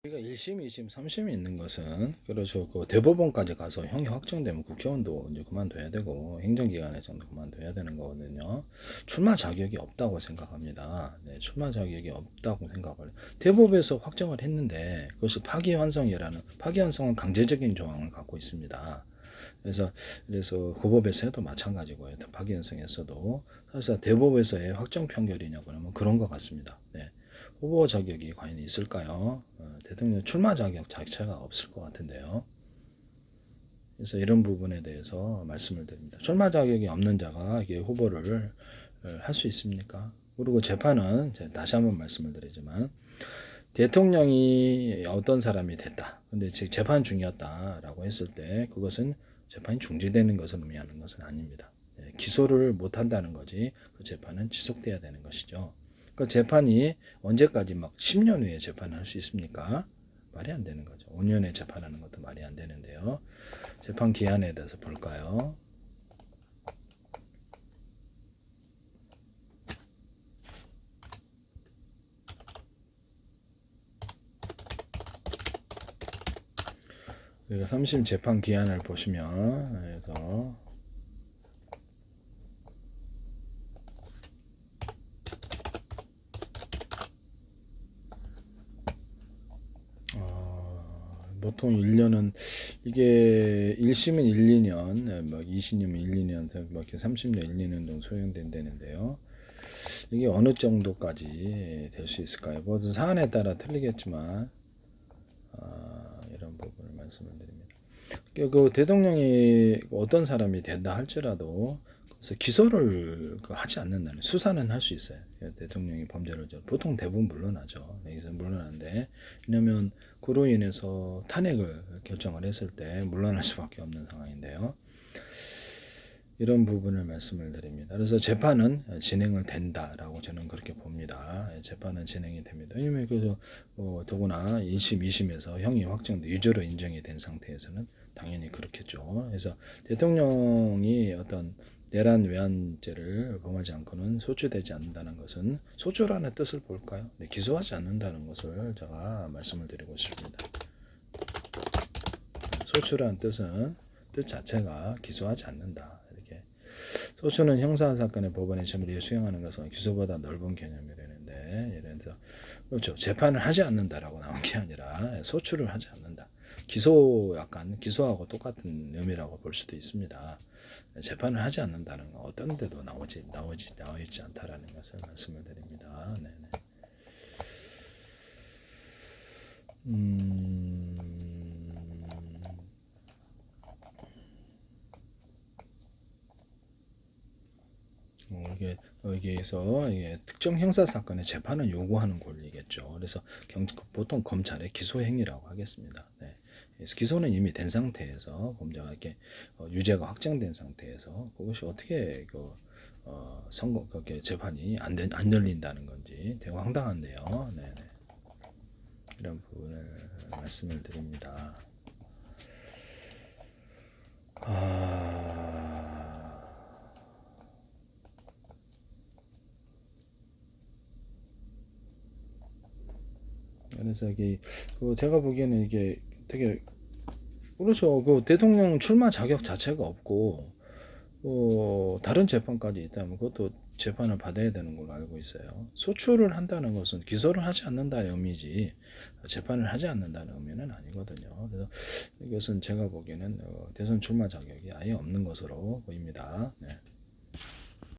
우리가 1심, 2심, 3심이 있는 것은 그렇죠. 그 대법원까지 가서 형이 확정되면 국회의원도 이제 그만둬야 되고 행정기관에서도 그만둬야 되는 거거든요. 출마 자격이 없다고 생각합니다. 네, 출마 자격이 없다고 생각을. 대법에서 확정을 했는데 그것이 파기환송이라는 파기환송은 강제적인 조항을 갖고 있습니다. 그래서 그 법에서도 마찬가지고요. 파기환송에서도 사실 대법에서의 확정 판결이냐 그러면 그런 것 같습니다. 네. 후보 자격이 과연 있을까요? 대통령 출마 자격 자체가 없을 것 같은데요. 그래서 이런 부분에 대해서 말씀을 드립니다. 출마 자격이 없는 자가 이게 후보를 할 수 있습니까? 그리고 재판은 다시 한번 말씀을 드리지만 대통령이 어떤 사람이 됐다. 근데 즉 재판 중이었다라고 했을 때 그것은 재판이 중지되는 것을 의미하는 것은 아닙니다. 기소를 못 한다는 거지 그 재판은 지속돼야 되는 것이죠. 그 재판이 언제까지 막 10년 후에 재판을 할 수 있습니까? 말이 안 되는 거죠. 5년에 재판하는 것도 말이 안 되는데요. 재판 기한에 대해서 볼까요? 그래서 3심 재판 기한을 보시면 그래서 보통 1년은 이게 1심은 1, 2년, 뭐 2심이면 1, 2년, 뭐 이렇게 30년, 1, 2년 정도 소요된다는데요. 이게 어느 정도까지 될 수 있을까요? 모든 사안에 따라 틀리겠지만 이런 부분을 말씀을 드립니다. 그 대통령이 어떤 사람이 된다 할지라도 그래서 기소를 하지 않는다는 수사는 할 수 있어요. 대통령이 범죄를 보통 대부분 물러나죠. 여기서 물러나는데 왜냐하면 그로 인해서 탄핵을 결정을 했을 때 물러날 수밖에 없는 상황인데요. 이런 부분을 말씀을 드립니다. 그래서 재판은 진행을 된다라고 저는 그렇게 봅니다. 재판은 진행이 됩니다. 왜냐하면 그래서 더구나 1심, 2심에서 형이 확정돼 유죄로 인정이 된 상태에서는 당연히 그렇겠죠. 그래서 대통령이 어떤 내란 외환죄를 범하지 않고는 소추되지 않는다는 것은 소추라는 뜻을 볼까요? 네, 기소하지 않는다는 것을 제가 말씀을 드리고 싶습니다. 소추라는 뜻은 뜻 자체가 기소하지 않는다. 이렇게 소추는 형사사건의 법원의 처리에 수행하는 것은 기소보다 넓은 개념이라는데 이래서 그렇죠. 재판을 하지 않는다라고 나온 게 아니라 소추를 하지 않는다. 기소 약간 기소하고 똑같은 의미라고 볼 수도 있습니다. 재판을 하지 않는다는 건 어떤 데도 나와 있지 않다라는 것을 말씀을 드립니다. 네네. 여기에서 이게 특정 형사 사건의 재판을 요구하는 권리겠죠. 그래서 보통 검찰의 기소 행위라고 하겠습니다. 네. 그래서 기소는 이미 된 상태에서 범죄가 이렇게 유죄가 확정된 상태에서 그것이 어떻게 선고 그게 재판이 안 열린다는 건지 되게 황당한데요. 네네. 이런 부분을 말씀을 드립니다. 그래서 이게 제가 보기에는 이게 되게 그렇죠. 그 대통령 출마 자격 자체가 없고 다른 재판까지 있다면 그것도 재판을 받아야 되는 걸로 알고 있어요. 소추를 한다는 것은 기소를 하지 않는다는 의미지 재판을 하지 않는다는 의미는 아니거든요. 그래서 이것은 제가 보기에는 대선 출마 자격이 아예 없는 것으로 보입니다. 네.